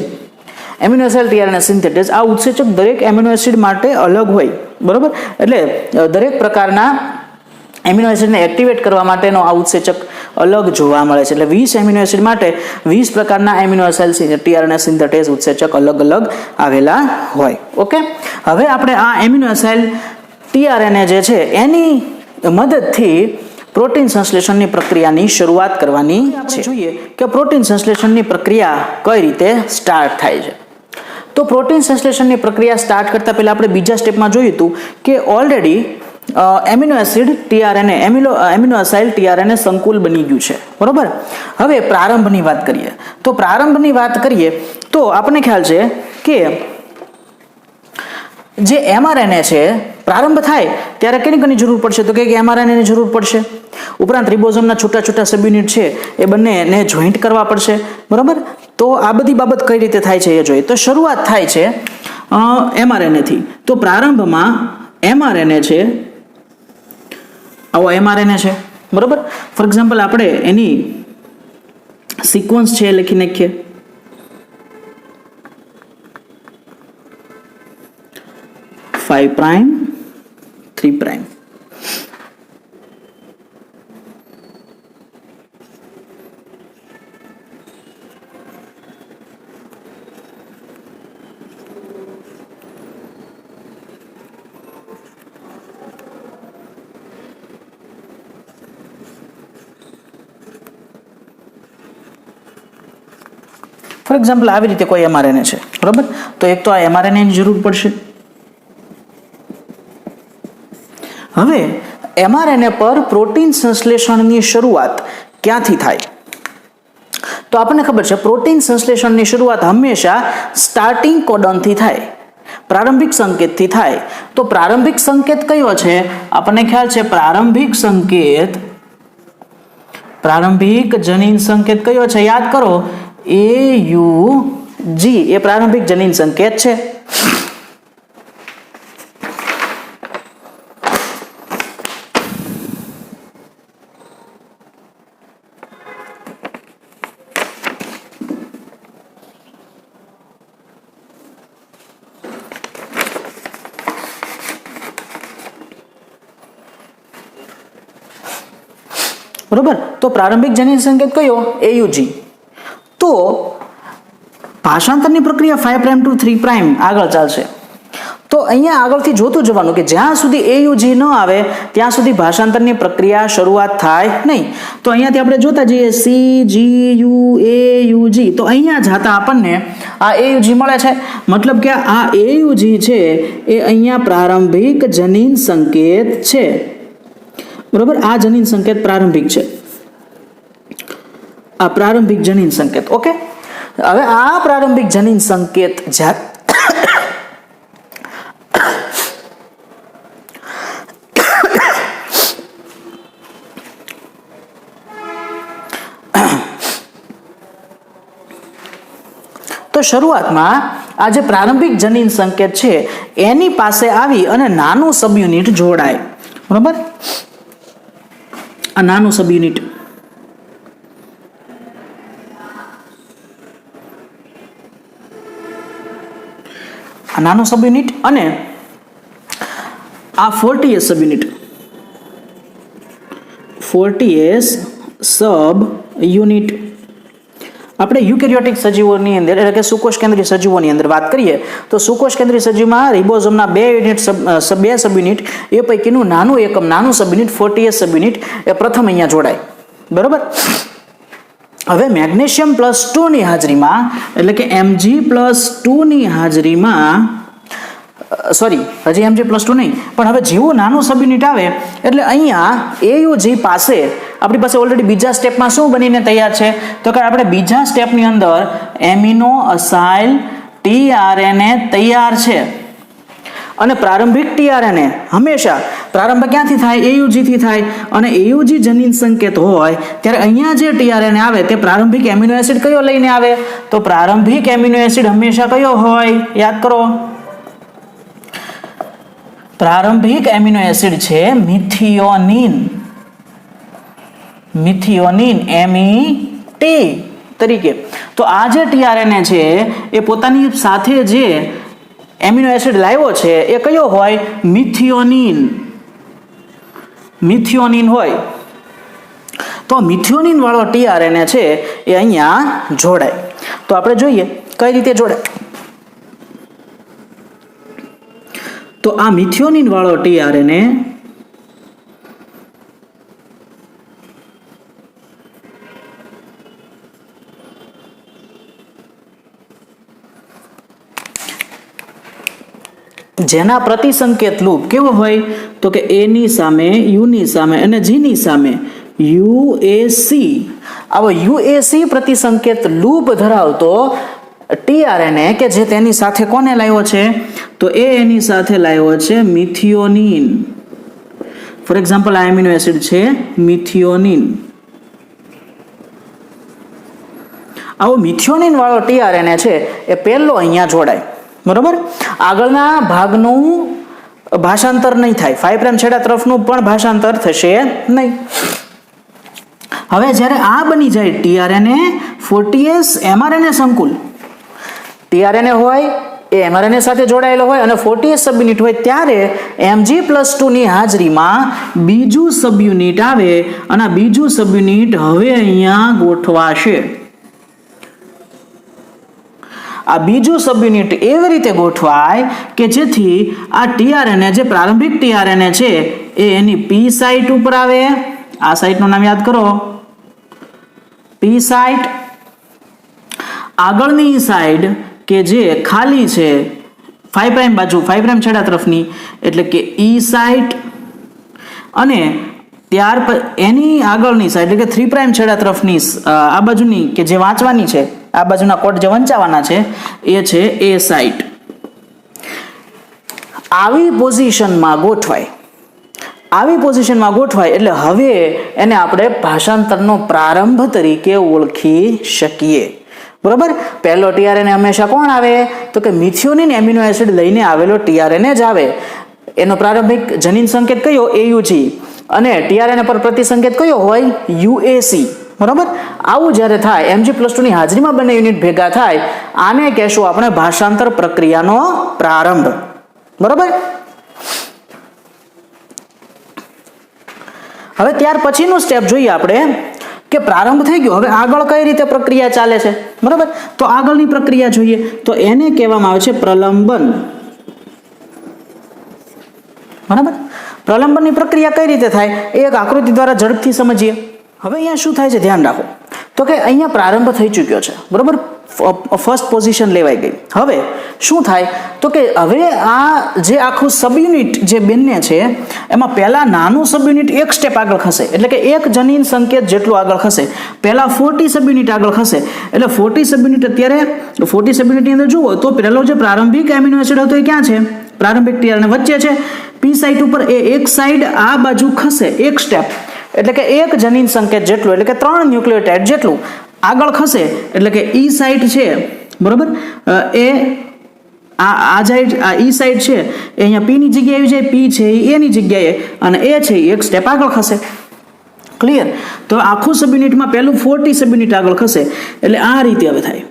એમિનો એસિડ ટીઆરએનએ સિન્થેટેઝ, આ ઉત્સેચક દરેક એમિનો એસિડ માટે અલગ હોય. બરાબર. એટલે દરેક પ્રકારના એમિનો એસિડને એક્ટિવેટ કરવા માટેનો આ ઉત્સેચક અલગ જોવા મળે છે. એટલે 20 એમિનો એસિડ માટે 20 પ્રકારના એમિનો એસિડ ટીઆરએનએ સિન્થેટેઝ ઉત્સેચક અલગ અલગ આવેલા હોય. ઓકે. હવે આપણે આ એમિનો એસિડ ટીઆરએનએ જે છે એની મદદથી પ્રોટીન સંશ્લેષણની પ્રક્રિયાની શરૂઆત કરવાની છે. જોઈએ કે પ્રોટીન સંશ્લેષણની પ્રક્રિયા કઈ રીતે સ્ટાર્ટ થાય છે. તો પ્રોટીન સંશ્લેષણની પ્રક્રિયા સ્ટાર્ટ કરતા પહેલા આપણે બીજા સ્ટેપમાં જોયું હતું કે already amino acid tRNA amino acyl tRNA સંકુલ બની ગયું છે. બરોબર. હવે પ્રારંભની વાત કરીએ તો આપણને ખ્યાલ છે કે જે એમઆરએનએ છે પ્રારંભ થાય ત્યારે કેની જરૂર પડશે તો કે એમઆરએનએ ની જરૂર પડશે. ઉપરાંત રિબોઝોમના છૂટા છૂટા સબયુનિટ છે એ બંનેને જોઈન્ટ કરવા પડશે. બરાબર. તો આ બધી બાબત કઈ રીતે થાય છે એ જોઈએ. તો શરૂઆત થાય છે એમઆરએનએ થી. તો પ્રારંભમાં એમઆરએનએ છે, આવો એમઆરએનએ છે. બરાબર. ફોર એક્ઝામ્પલ આપણે એની સિક્વન્સ છે લખી નાખીએ. Five prime 3 prime. For example આવી રીતે કોઈ એમઆરએનએ છે. બરાબર. તો એક તો આ એમઆરએનએ ની જરૂર પડશે. હવે એમઆરએનએ પર પ્રોટીન સંશ્લેષણની શરૂઆત ક્યાંથી થાય તો આપણને ખબર છે પ્રોટીન સંશ્લેષણની શરૂઆત હંમેશા સ્ટાર્ટિંગ કોડોનથી થાય, પ્રારંભિક સંકેતથી થાય. તો પ્રારંભિક સંકેત કયો છે આપણને ખ્યાલ છે પ્રારંભિક જનીન સંકેત કયો છે યાદ કરો AUG એ પ્રારંભિક જનીન સંકેત છે. બરોબર. તો પ્રારંભિક જનીન સંકેત કયો AUG. તો ભાષાંતરની પ્રક્રિયા 5 પ્રાઇમ ટુ 3 પ્રાઇમ આગળ ચાલશે. તો અહીંયા આગળથી જોતું જવાનું કે જ્યાં સુધી AUG ન આવે ત્યાં સુધી ભાષાંતરની પ્રક્રિયા શરૂઆત થાય નહીં. તો અહીંયાથી આપણે જોતા જઈએ CGUAUG. તો અહીંયા જતા આપણને આ AUG મળે છે. મતલબ કે આ AUG છે એ અહીંયા પ્રારંભિક જનીન સંકેત છે. બરોબર. આ જનીન સંકેત પ્રારંભિક છે, આ પ્રારંભિક જનીન સંકેત. ઓકે. હવે આ પ્રારંભિક જનીન સંકેત તો શરૂઆતમાં આ જે પ્રારંભિક જનીન સંકેત છે એની પાસે આવી અને નાનું સબયુનિટ જોડાય. બરોબર. આ નાનું સબયુનિટ અને આ 40S સબયુનિટ 40S સબ યુનિટ આપણે યુકેરિયોટિક સજીવોની અંદર એટલે કે સુકોષ કેન્દ્રીય સજીવોની અંદર વાત કરીએ તો સુકોષ કેન્દ્રીય સજીવમાં રિબોઝોમના 2 સબયુનિટ એ પૈકીનું નાનું એકમ નાનું સબયુનિટ 40S સબયુનિટ એ પ્રથમ અહીંયા જોડાય. બરોબર. હવે મેગ્નેશિયમ +2 ની હાજરીમાં એટલે કે Mg+2 ની હાજરીમાં સોરી હજી Mg+2 નહીં પણ હવે જેવું નાનું સબયુનિટ આવે એટલે અહીંયા AUG પાસે આપણી પાસે ઓલરેડી બીજા સ્ટેપમાં શું બનીને તૈયાર છે તો કે આપણે બીજા સ્ટેપની અંદર એમિનો અસાઇલ tRNA તૈયાર છે અને પ્રારંભિક tRNA હંમેશા પ્રારંભ ક્યાંથી થાય AUG થી થાય અને AUG જનીન સંકેત હોય ત્યારે અહીંયા જે tRNA આવે તે પ્રારંભિક એમિનો એસિડ કયો લઈને આવે તો પ્રારંભિક એમિનો એસિડ હંમેશા કયો હોય યાદ કરો પ્રારંભિક એમિનો એસિડ છે મિથિયોનિન MET તરીકે. તો આ જે tRNA છે એ પોતાની સાથે જે એમિનો એસિડ લાવ્યો છે એ કયો હોય મિથિયોનિન હોય. તો મિથિયોનિન વાળો tRNA છે એ અહીંયા જોડાય. તો આપણે જોઈએ કઈ રીતે જોડાય. તો આ મિથિયોનિન વાળો tRNA જેના પ્રતિસંકેત લૂપ કેવો હોય તો કે A ની સામે U ની સામે અને G ની સામે UAC આવો UAC પ્રતિસંકેત લૂપ ધરાવતો tRNA કે જે તેની સાથે કોને લાવ્યો છે તો એની સાથે લાવ્યો છે મિથિયોનિન. ફોર એક્ઝામ્પલ આ એમિનો એસિડ છે મિથિયોનિન. આવો મિથિયોનિન વાળો tRNA છે એ પહેલો અહીંયા જોડાય. બરોબર. આગળના ભાગનું ભાષાંતર નહીં થાય 5' છેડા તરફનું પણ ભાષાંતર થશે નહીં. હવે જ્યારે આ બની જાય tRNA 40S mRNA સંકુલ tRNA હોય એ mRNA સાથે જોડાયેલો હોય અને 40S સબયુનિટ હોય ત્યારે Mg+2 ની હાજરીમાં બીજું સબયુનિટ આવે અને આ બીજું સબયુનિટ હવે અહીંયા ગોઠવાશે. આ બીજું સબયુનિટ એવી રીતે ગોઠવાય કે જેથી આ tRNA જે પ્રારંભિક tRNA છે એ એની P સાઇટ ઉપર આવે. આ સાઇટનું નામ યાદ કરો P સાઇટ. આગળની સાઈડ કે જે ખાલી છે 5' બાજુ 5' છેડા તરફની એટલે કે E સાઇટ અને ત્યાર એની આગળની સાઈડ એટલે કે 3' છેડા તરફની આ બાજુની કે જે વાંચવાની છે આ બાજુના કોડ જે વંચાવાના છે એ છે A સાઇટ. આવી પોઝિશનમાં ગોઠવાય એટલે હવે એને આપણે ભાષાંતરનો પ્રારંભ તરીકે ઓળખી શકીએ. બરોબર. પહેલો tRNA હંમેશા કોણ આવે તો કે મિથિયોનિન એમિનો એસિડ લઈને આવેલો tRNA જ આવે. એનો પ્રારંભિક જનીન સંકેત કયો AUG અને tRNA પર પ્રતિસંકેત કયો હોય UAC. બરોબર. આવું જ્યારે થાય Mg+2 ની હાજરીમાં બંને યુનિટ ભેગા થાય આને કહેશું આપણે ભાષાંતર પ્રક્રિયાનો પ્રારંભ. બરોબર. હવે ત્યાર પછીનું સ્ટેપ જોઈએ આપણે કે પ્રારંભ થઈ ગયો હવે આગળ કઈ રીતે પ્રક્રિયા ચાલે છે. બરોબર. તો આગળની પ્રક્રિયા જોઈએ તો એને કહેવામાં આવે છે પ્રલંબન. બરાબર. પ્રલંબનની પ્રક્રિયા કઈ રીતે થાય એ એક આકૃતિ દ્વારા ઝડપથી સમજીએ. હવે અહીંયા શું થાય છે ધ્યાન રાખો તો કે અહીંયા પ્રારંભ થઈ ચૂક્યો છે. બરોબર. ફર્સ્ટ પોઝિશન લેવાઈ ગઈ. હવે શું થાય તો કે હવે આ જે આખું સબયુનિટ જે બંને છે એમાં પહેલા નાનું સબયુનિટ એક સ્ટેપ આગળ ખસે એટલે કે એક જનીન સંકેત જેટલું આગળ ખસે. પહેલા 40 સબયુનિટ આગળ ખસે એટલે 40 સબયુનિટ અત્યારે 40 સબયુનિટની અંદર જુઓ તો પહેલો જે પ્રારંભિક એમિનો એસિડ હતો એ ક્યાં છે પ્રારંભિક tRNA વચ્ચે છે P સાઇટ ઉપર એ એક સાઈડ આ બાજુ ખસે એક સ્ટેપ એટલે કે એક જનીન સંકેત જેટલું એટલે કે 3 ન્યુક્લિયોટાઇડ જેટલું આગળ ખસે એટલે કે E સાઇટ છે. બરોબર. એ આ E સાઇટ છે એ અહીંયા P ની જગ્યાએ આવી જાય P છે એ A ની જગ્યાએ અને A છે એક સ્ટેપ આગળ ખસે. ક્લિયર. તો આખું સબયુનિટમાં પહેલું 40 સબયુનિટ આગળ ખસે એટલે આ રીતે હવે થાય.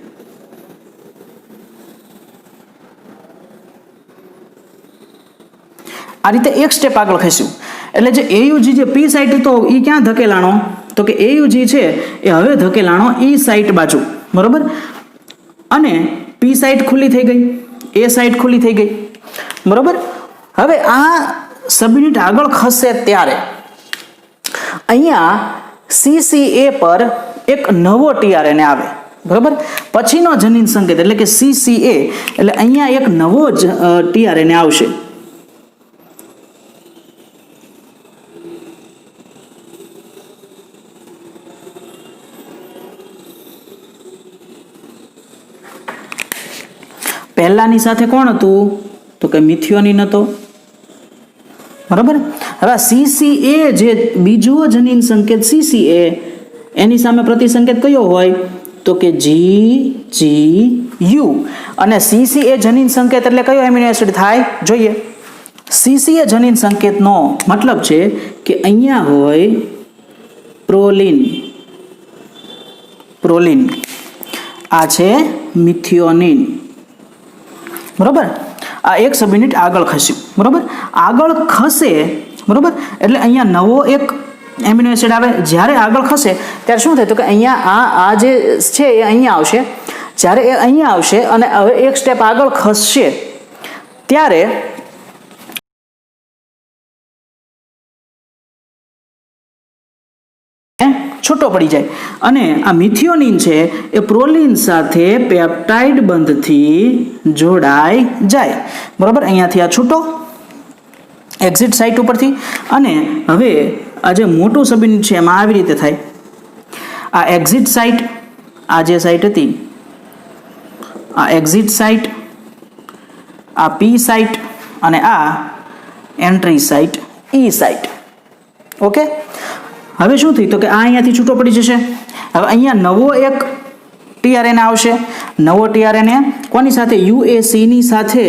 આ રીતે એક સ્ટેપ આગળ ખસ્યું એટલે જે AUG જે P સાઇટ હતો એ ક્યાં ધકેલાણો તો કે AUG છે એ હવે ધકેલાણો E સાઇટ બાજુ. બરાબર, અને પી સાઇટ ખુલ્લી થઈ ગઈ, એ સાઇટ ખુલ્લી થઈ ગઈ, બરાબર. હવે આ સબયુનિટ આગળ ખસે ત્યારે અહીંયા CCA પર એક નવો tRNA આવે, બરાબર. પછીનો જનીન સંકેત એટલે કે CCA એટલે અહીંયા એક નવો જ tRNA આવશે. પહેલાની સાથે કોણ હતું? તો કે મિથિયોનિન હતો, બરાબર. હવે CCA જે બીજો જનીન સંકેત CCA એની સામે પ્રતિસંકેત કયો હોય? તો કે GGU. અને CCA જનીન સંકેત એટલે કયો એમિનો એસિડ થાય? જોઈએ. CCA જનીન સંકેતનો મતલબ છે કે અહીંયા હોય પ્રોલિન, આ છે મિથિયોનિન, બરાબર. આ એક સબયુનિટ આગળ ખસ્યું, બરાબર. આગળ ખસે, બરાબર, એટલે અહીંયા નવો એક એમિનો એસિડ આવે. જ્યારે આગળ ખસે ત્યારે શું થાય? તો કે અહીંયા આ જે છે એ અહીંયા આવશે. જ્યારે એ અહીંયા આવશે અને હવે એક સ્ટેપ આગળ ખસશે ત્યારે છૂટો પડી જાય અને આ મિથિયોનિન છે એ પ્રોલિન સાથે પેપ્ટાઇડ બંધથી જોડાઈ જાય, બરાબર. અહીંયાથી આ છૂટો એક્ઝિટ સાઇટ ઉપરથી, અને હવે આ જે મોટું સબયુનિટ છે એમાં આવી રીતે થાય. આ એક્ઝિટ સાઇટ, આ જે સાઇટ હતી આ એક્ઝિટ સાઇટ, આ પી સાઇટ અને આ એન્ટ્રી સાઇટ ઈ સાઇટ. ઓકે. હવે શું થયું? તો કે આ અહીંયાથી છૂટો પડી જશે. હવે અહીંયા નવો એક tRNA આવશે. નવો tRNA કોની સાથે? UAC ની સાથે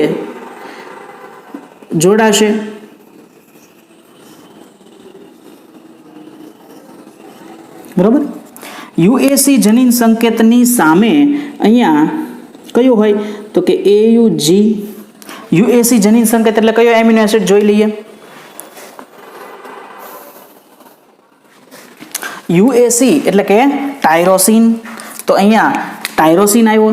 જોડાશે, બરાબર. UAC જનીન સંકેતની સામે અહીંયા કયું હોય? તો કે AUG. UAC જનીન સંકેત એટલે કયો એમિનો એસિડ જોઈ લઈએ. UAC એટલે કે ટાયરોસિન. તો અહીંયા ટાયરોસિન આવ્યો,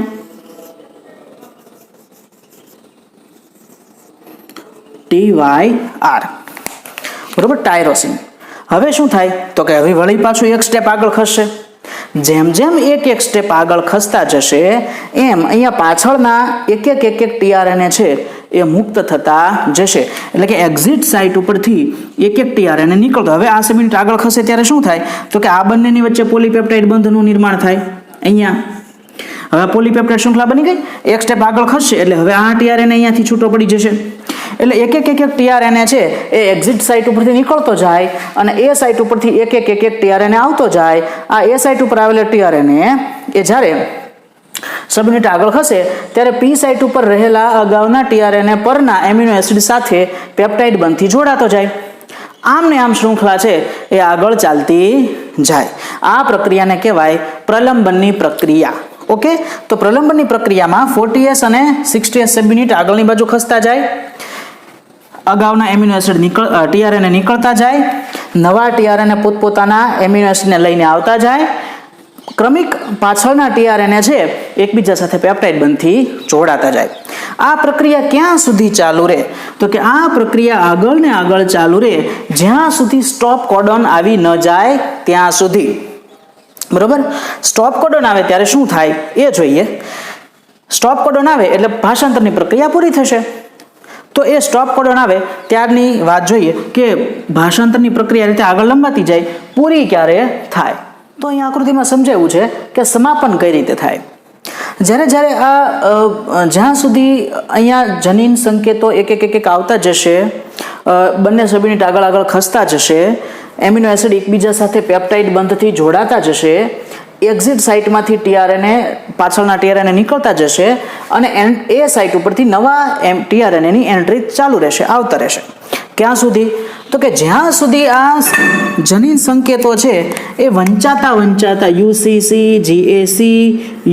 TYR, બરોબર, ટાયરોસિન. હવે શું થાય? તો કે હવે વળી પાછું એક સ્ટેપ આગળ ખસશે. જેમ જેમ એક સ્ટેપ આગળ ખસતા જશે એમ અહીંયા પાછળના એક tRNA છે એ મુક્ત થતા જશે. એટલે કે એક્ઝિટ સાઇટ ઉપરથી એક tRNA નીકળતો. હવે આ સબયુનિટ આગળ ખસે ત્યારે શું થાય? તો કે આ બંનેની વચ્ચે પોલીપેપ્ટાઇડ બંધનું નિર્માણ થાય. અહીંયા હવે પોલીપેપ્ટાઇડ શૃંખલા બની ગઈ. એક સ્ટેપ આગળ ખસશે એટલે હવે આ tRNA અહીંયાથી છૂટો પડી જશે. એટલે એક tRNA છે એ એક્ઝિટ સાઇટ ઉપરથી નીકળતો જાય અને એ સાઇટ ઉપરથી એક tRNA આવતો જાય. આ એ સાઇટ ઉપર આવેલો tRNA એ જ્યારે સબયુનિટ આગળ ખસે ત્યારે પી સાઇટ ઉપર રહેલા અગાઉના tRNA પરના એમિનો એસિડ સાથે પેપ્ટાઇડ બંધથી જોડાતો જાય. આમ ને આમ શૃંખલા છે એ આગળ ચાલતી જાય. આ પ્રક્રિયાને કહેવાય પ્રલંબનની પ્રક્રિયા. ઓકે. તો પ્રલંબનની પ્રક્રિયામાં 40S અને 60S સબયુનિટ આગળની બાજુ ખસતા જાય, અગાઉના એમિનો એસિડ tRNA નીકળતા જાય, નવા tRNA પોતપોતાના એમિનો એસિડને લઈને આવતા જાય. ક્રમિક પાછળના tRNA છે એકબીજા સાથે પેપ્ટાઇડ બંધથી જોડાતા જાય. આ પ્રક્રિયા ક્યાં સુધી ચાલુ રહે? તો કે આ પ્રક્રિયા આગળ ને આગળ ચાલુ રહે જ્યાં સુધી સ્ટોપ કોડોન આવી ન જાય ત્યાં સુધી, બરોબર. સ્ટોપ કોડોન આવે ત્યારે શું થાય એ જોઈએ. સ્ટોપ કોડોન આવે એટલે ભાષાંતરની પ્રક્રિયા પૂરી થશે. તો એ સ્ટોપ કોડોન આવે ત્યારની વાત જોઈએ કે ભાષાંતરની પ્રક્રિયા રીતે આગળ લંબાતી જાય, પૂરી ક્યારે થાય. તો અહીં આકૃતિમાં સમજાવ્યું છે કે સમાપન કઈ રીતે થાય. જ્યારે આ જ્યાં સુધી અહીંયા જનીન સંકેતો એક આવતા જશે, બંને સબયુનિટ આગળ ખસતા જશે, એમિનો એસિડ એકબીજા સાથે પેપ્ટાઇડ બંધથી જોડાતા જશે, એક્ઝિટ સાઇટમાંથી tRNA પાછળના tRNA નીકળતા જશે અને એ સાઇટ ઉપરથી નવા tRNA ની એન્ટ્રી ચાલુ રહેશે, આવતા રહેશે. ક્યાં સુધી? તો કે જ્યાં સુધી આ જનીન સંકેતો છે એ વંચાતા UCC, GAC,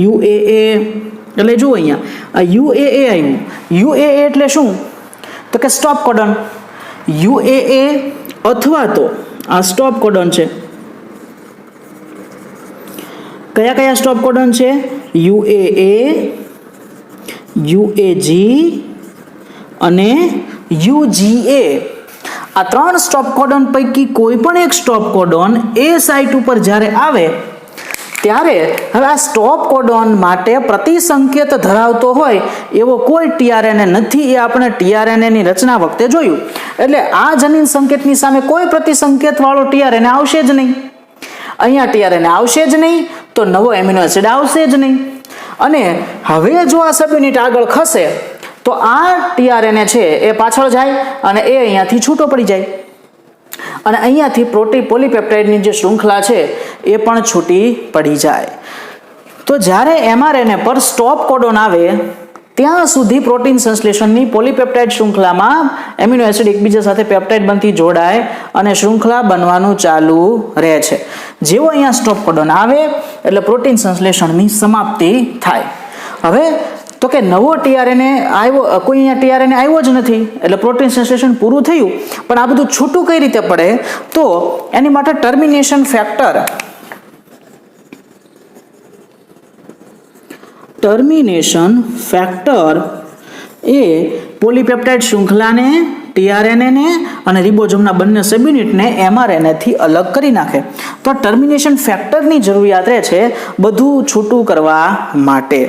UAA, એટલે જુઓ અહીંયા આ UAA આવ્યું. UAA એટલે શું? તો કે સ્ટોપ કોડોન. UAA અથવા તો આ સ્ટોપ કોડોન છે. કયા કયા સ્ટોપ કોડોન છે? UAA, UAG અને UGA. આ 3 સ્ટોપ કોડોન પૈકી કોઈ પણ એક સ્ટોપ કોડોન એ સાઇટ ઉપર જ્યારે આવે ત્યારે હવે આ સ્ટોપ કોડોન માટે પ્રતિસંકેત ધરાવતો હોય એવો કોઈ TRNA નથી. એ આપણે TRNA ની રચના વખતે જોયું. એટલે આ જનીન સંકેતની સામે કોઈ પ્રતિસંકેત વાળો TRNA આવશે જ નહીં. અહીંયા TRNA આવશે જ નહીં તો નવો એમિનો એસિડ આવશે જ નહીં. અને હવે જો આ સબયુનિટ આગળ ખસે તો આ TRNA છે એ પાછળ જાય અને એ અહીંયાથી છૂટો પડી જાય અને અહીંયાથી પોલીપેપ્ટાઇડની જે શૃંખલા છે એ પણ છૂટી પડી જાય. તો જ્યારે mRNA પર સ્ટોપ કોડોન આવે ત્યાં સુધી પ્રોટીન સંશ્લેષણની પોલીપેપ્ટાઇડ શૃંખલામાં એમિનો એસિડ એકબીજા સાથે પેપ્ટાઇડ બનતી જોડાય અને શૃંખલા બનવાનું ચાલુ રહે છે. જેવો અહીંયા સ્ટોપ કોડોન આવે એટલે પ્રોટીન સંશ્લેષણની સમાપ્તિ થાય. હવે તો કે નવો TRNA આવ્યો, કોઈ અહીંયા TRNA આવ્યો જ નથી એટલે પ્રોટીન સંશ્લેષણ પૂરું થયું. પણ આ બધું છૂટું કઈ રીતે પડે? તો એની માટે ટર્મિનેશન ફેક્ટર એ પોલીપેપ્ટાઇડ શૃંખલાને, TRNA ને અને રિબોઝોમના બંને સબયુનિટને mRNA થી અલગ કરી નાખે. તો ટર્મિનેશન ફેક્ટરની જરૂરિયાત રહે છે બધું છૂટું કરવા માટે.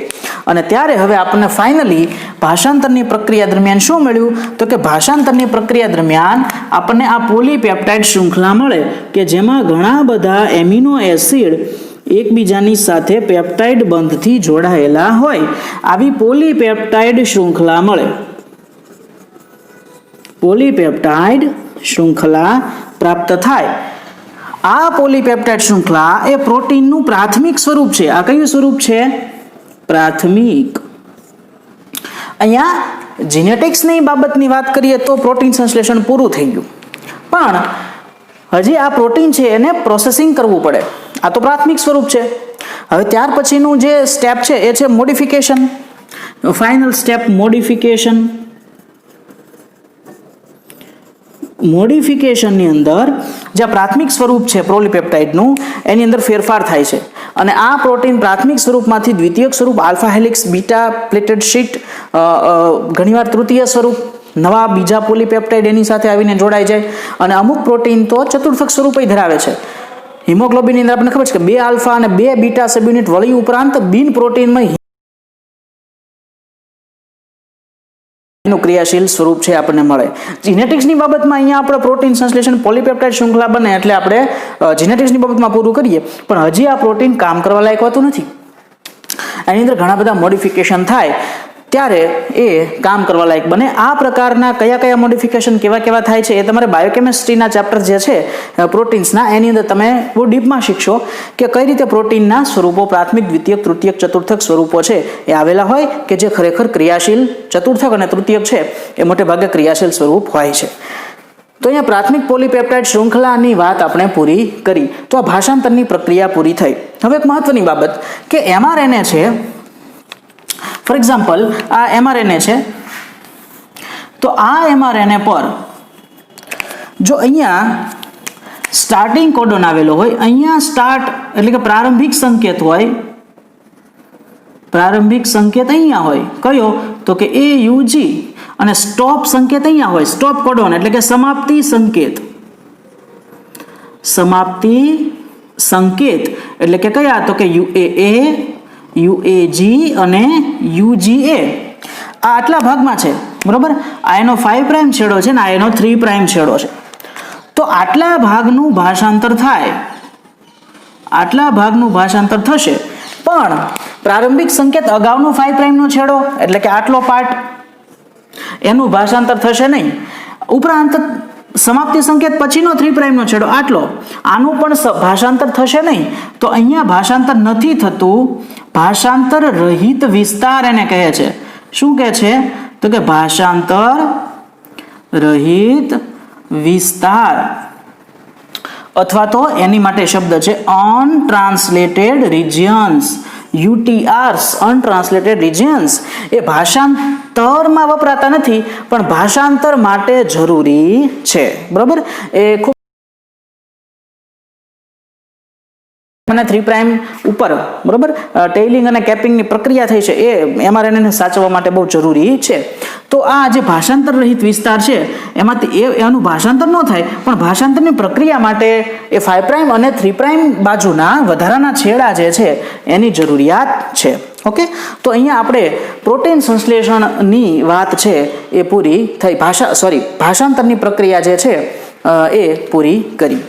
અને ત્યારે હવે આપણને ફાઇનલી ભાષાંતરની પ્રક્રિયા દરમિયાન શું મળ્યું? તો કે ભાષાંતરની પ્રક્રિયા દરમિયાન આપણને આ પોલીપેપ્ટાઇડ શૃંખલા મળે કે જેમાં ઘણા બધા એમિનો એસિડ એકબીજાની સાથે પેપ્ટાઇડ બંધથી જોડાયેલા હોય. આવી પોલીપેપ્ટાઇડ શૃંખલા મળે. પોલીપેપ્ટાઇડ શૃંખલા પ્રાપ્ત થાય. આ પોલીપેપ્ટાઇડ શૃંખલા એ પ્રોટીનનું પ્રાથમિક સ્વરૂપ છે. આ કયું સ્વરૂપ છે? પ્રાથમિક. અહીંયા જીનેટિક્સની બાબતની વાત કરીએ તો પ્રોટીન સંશ્લેષણ પૂરું થઈ ગયું, પણ હજી આ પ્રોટીન છે એને પ્રોસેસિંગ કરવું પડે. આ તો પ્રાથમિક સ્વરૂપ છે. હવે ત્યાર પછીનું જે સ્ટેપ છે એ છે મોડિફિકેશન. Final step modification. મોડિફિકેશનની અંદર જે પ્રાથમિક સ્વરૂપ છે પોલીપેપ્ટાઇડનું એની અંદર ફેરફાર થાય છે અને આ પ્રોટીન પ્રાથમિક સ્વરૂપમાંથી દ્વિતીયક સ્વરૂપ alpha helix beta plated sheet, ઘણીવાર તૃતીય સ્વરૂપ નવા બીજા પોલીપેપ્ટાઇડ એની સાથે આવીને જોડાઈ જાય અને અમુક પ્રોટીન તો ચતુર્થક સ્વરૂપે ધરાવે છે. હિમોગ્લોબિનની અંદર આપણને ખબર છે કે 2 આલ્ફા અને 2 બીટા સબયુનિટ વળી ઉપરાંત બિન પ્રોટીનમાં ક્રિયાશીલ સ્વરૂપ છે આપણને મળે. જીનેટિક્સની બાબતમાં અહીંયા આપણે પ્રોટીન સંશ્લેષણ પોલીપેપ્ટાઇડ શૃંખલા બને એટલે આપણે જીનેટિક્સની બાબતમાં પૂરું કરીએ, પણ હજી આ પ્રોટીન કામ કરવા લાયક હોતું નથી. એની અંદર ઘણા બધા મોડિફિકેશન થાય ત્યારે એ કામ કરવા લાયક બને. આ પ્રકારના કયા મોડિફિકેશન કેવા થાય છે એ તમારે બાયોકેમિસ્ટ્રીના ચેપ્ટર જે છે પ્રોટીન્સના એની અંદર તમે બહુ ડીપમાં શીખશો કે કઈ રીતે પ્રોટીનના સ્વરૂપો પ્રાથમિક, દ્વિતીયક, તૃતીયક, ચતુર્થક સ્વરૂપો છે એ આવેલા હોય કે જે ખરેખર ક્રિયાશીલ ચતુર્થક અને તૃતીયક છે એ મોટે ભાગે ક્રિયાશીલ સ્વરૂપ હોય છે. તો અહીંયા પ્રાથમિક પોલીપેપ્ટાઇડ શૃંખલાની વાત આપણે પૂરી કરી. તો આ ભાષાંતરની પ્રક્રિયા પૂરી થઈ. હવે એક મહત્વની બાબત કે mRNA છે, ફોર એક્ઝામ્પલ આ mRNA છે, તો આ mRNA પર જો અહીંયા સ્ટાર્ટિંગ કોડોન આવેલો હોય, અહીંયા સ્ટાર્ટ એટલે કે પ્રારંભિક સંકેત હોય, પ્રારંભિક સંકેત અહીંયા હોય કયો? તો કે AUG અને સ્ટોપ સંકેત અહીંયા હોય, સ્ટોપ કોડોન એટલે કે સમાપ્તિ સંકેત. સમાપ્તિ સંકેત એટલે કે કયા? તો કે UAA, UAG અને UGA. આ આટલા ભાગમાં છે, બરોબર? આ એનો 5 પ્રાઇમ છેડો છે ને આ એનો 3 પ્રાઇમ છેડો છે. તો આટલા ભાગનું ભાષાંતર થાય, આટલા ભાગનું ભાષાંતર થશે, પણ પ્રારંભિક સંકેત અગાઉનો 5 પ્રાઇમનો છેડો એટલે કે આટલો પાર્ટ એનું ભાષાંતર થશે નહીં. ઉપરાંત સમાપ્તિ સંકેત પછીનો 3 પ્રાઇમનો છેડો આટલો, આનું પણ ભાષાંતર થશે નહીં. તો અહીંયા ભાષાંતર નથી થતું, ભાષાંતર રહિત વિસ્તાર એને કહે છે. શું કહે છે? તો કે ભાષાંતર રહિત વિસ્તાર, અથવા તો એની માટે શબ્દ છે અનટ્રાન્સલેટેડ રિજિયન્સ, UTRs, અનટ્રાન્સલેટેડ રિજિયન્સ. એ ભાષાંતરમાં વપરાતા નથી પણ ભાષાંતર માટે જરૂરી છે, બરોબર? એ ખૂબ અને 3' ઉપર બરોબર ટેઇલિંગ અને કેપિંગની પ્રક્રિયા થઈ છે એ mRNA સાચવવા માટે બહુ જરૂરી છે. તો આ જે ભાષાંતર રહિત વિસ્તાર છે એમાંથી એનું ભાષાંતર ન થાય, પણ ભાષાંતરની પ્રક્રિયા માટે એ 5' અને 3' બાજુના વધારાના છેડા જે છે એની જરૂરિયાત છે. ઓકે, તો અહીંયા આપણે પ્રોટીન સંશ્લેષણની વાત છે એ પૂરી થઈ. ભાષાંતરની પ્રક્રિયા જે છે એ પૂરી કરી.